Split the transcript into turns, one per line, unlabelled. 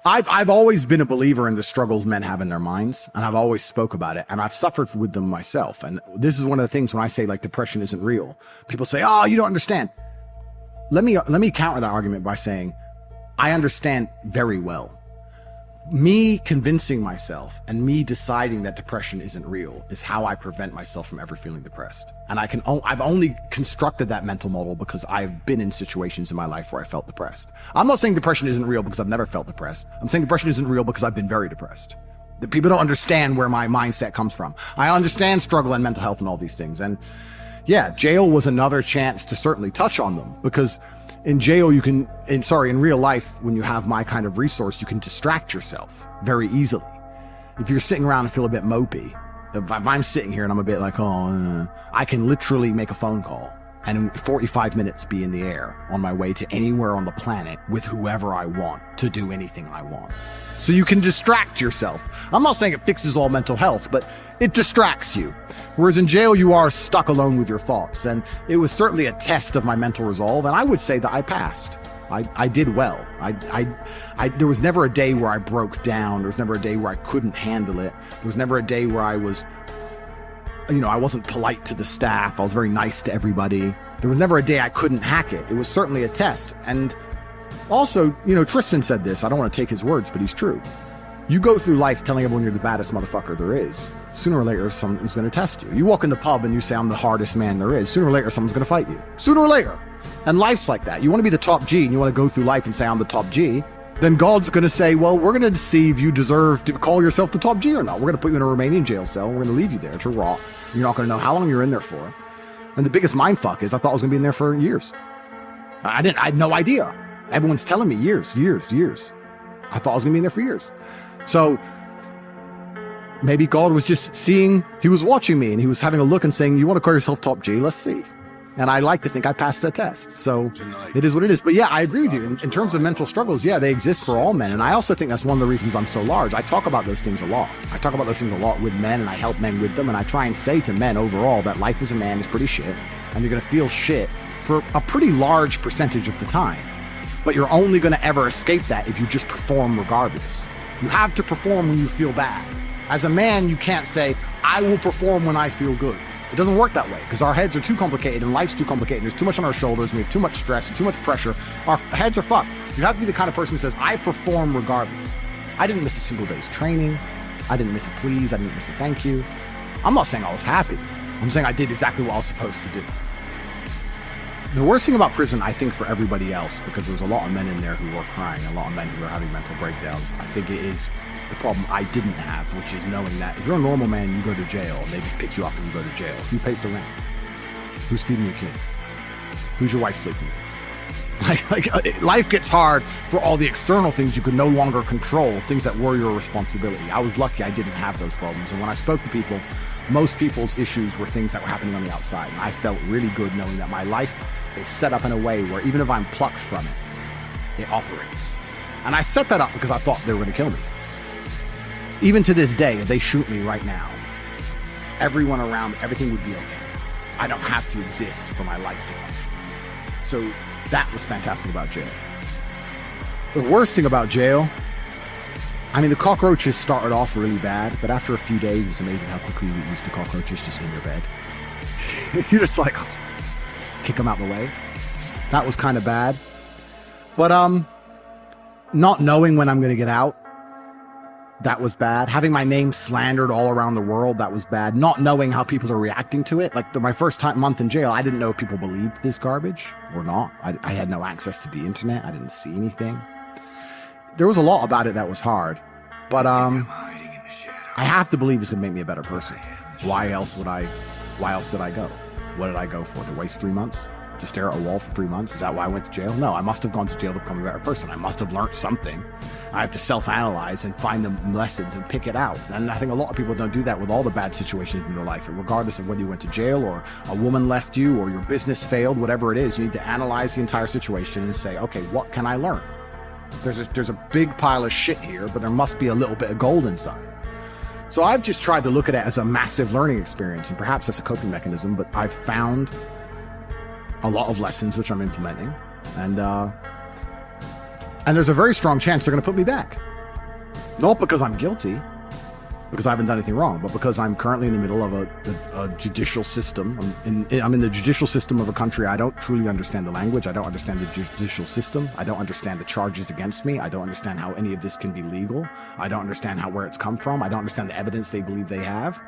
I've always been a believer in the struggles men have in their minds, and I've always spoke about it, and I've suffered with them myself. And this is one of the things when I say like depression isn't real, people say, oh, you don't understand. Let me counter that argument by saying, I understand very well. Me convincing myself and me deciding that depression isn't real is how I prevent myself from ever feeling depressed. And I've only constructed that mental model because I've been in situations in my life where I felt depressed. I'm not saying depression isn't real because I've never felt depressed. I'm saying depression isn't real because I've been very depressed. That people don't understand where my mindset comes from. I understand struggle and mental health and all these things. And yeah, jail was another chance to certainly touch on them, because in jail, in real life, when you have my kind of resource, you can distract yourself very easily. If you're sitting around and feel a bit mopey, if I'm sitting here and I'm a bit like, I can literally make a phone call and in 45 minutes be in the air on my way to anywhere on the planet with whoever I want to do anything I want. So you can distract yourself. I'm not saying it fixes all mental health, but it distracts you. Whereas in jail, you are stuck alone with your thoughts. And it was certainly a test of my mental resolve. And I would say that I passed. I did well. There was never a day where I broke down. There was never a day where I couldn't handle it. There was never a day where I wasn't polite to the staff. I was very nice to everybody. There was never a day I couldn't hack it. It was certainly a test. And also, Tristan said this. I don't want to take his words, but he's true. You go through life telling everyone you're the baddest motherfucker there is. Sooner or later, someone's going to test you. You walk in the pub and you say, I'm the hardest man there is. Sooner or later, someone's going to fight you. Sooner or later. And life's like that. You want to be the top G and you want to go through life and say, I'm the top G. Then God's going to say, well, we're going to see if you deserve to call yourself the top G or not. We're going to put you in a Romanian jail cell. And we're going to leave you there to rot. You're not going to know how long you're in there for. And the biggest mindfuck is I thought I was going to be in there for years. I had no idea. Everyone's telling me years. I thought I was going to be in there for years. So maybe God was just seeing, he was watching me and he was having a look and saying, you want to call yourself top G? Let's see. And I like to think I passed that test. So it is what it is. But yeah, I agree with you. In terms of mental struggles, yeah, they exist for all men. And I also think that's one of the reasons I'm so large. I talk about those things a lot. I talk about those things a lot with men and I help men with them. And I try and say to men overall that life as a man is pretty shit. And you're going to feel shit for a pretty large percentage of the time. But you're only going to ever escape that if you just perform regardless. You have to perform when you feel bad. As a man, you can't say, I will perform when I feel good. It doesn't work that way because our heads are too complicated and life's too complicated. There's too much on our shoulders and we have too much stress and too much pressure. Our heads are fucked. You have to be the kind of person who says, I perform regardless. I didn't miss a single day's training. I didn't miss a please. I didn't miss a thank you. I'm not saying I was happy. I'm saying I did exactly what I was supposed to do. The worst thing about prison, I think, for everybody else, because there's a lot of men in there who were crying, a lot of men who were having mental breakdowns, I think it is the problem I didn't have, which is knowing that if you're a normal man, you go to jail, and they just pick you up and you go to jail. Who pays the rent? Who's feeding your kids? Who's your wife sleeping with? Life gets hard for all the external things you could no longer control, things that were your responsibility. I was lucky I didn't have those problems, and when I spoke to people, most people's issues were things that were happening on the outside, and I felt really good knowing that my life is set up in a way where even if I'm plucked from it, it operates. And I set that up because I thought they were going to kill me. Even to this day, if they shoot me right now, everyone around, everything would be okay. I don't have to exist for my life to function. So that was fantastic about jail. The worst thing about jail, I mean, the cockroaches started off really bad, but after a few days, it's amazing how quickly you get used to cockroaches just in your bed. You're just like, just kick them out the way. That was kind of bad. But not knowing when I'm going to get out, that was bad. Having my name slandered all around the world, that was bad. Not knowing how people are reacting to it. Like my first month in jail, I didn't know if people believed this garbage or not. I had no access to the internet. I didn't see anything. There was a lot about it that was hard. But I have to believe it's going to make me a better person. Why else did I go? What did I go for? To waste 3 months? To stare at a wall for 3 months? Is that why I went to jail? No, I must have gone to jail to become a better person. I must have learned something. I have to self-analyze and find the lessons and pick it out. And I think a lot of people don't do that with all the bad situations in their life. regardless of whether you went to jail or a woman left you or your business failed, whatever it is, you need to analyze the entire situation and say, okay, what can I learn? There's a big pile of shit here, but there must be a little bit of gold inside. So I've just tried to look at it as a massive learning experience, and perhaps that's a coping mechanism, but I've found a lot of lessons which I'm implementing. And And there's a very strong chance they're going to put me back. Not because I'm guilty, because I haven't done anything wrong, but because I'm currently in the middle of a judicial system. I'm in the judicial system of a country. I don't truly understand the language. I don't understand the judicial system. I don't understand the charges against me. I don't understand how any of this can be legal. I don't understand where it's come from. I don't understand the evidence they believe they have.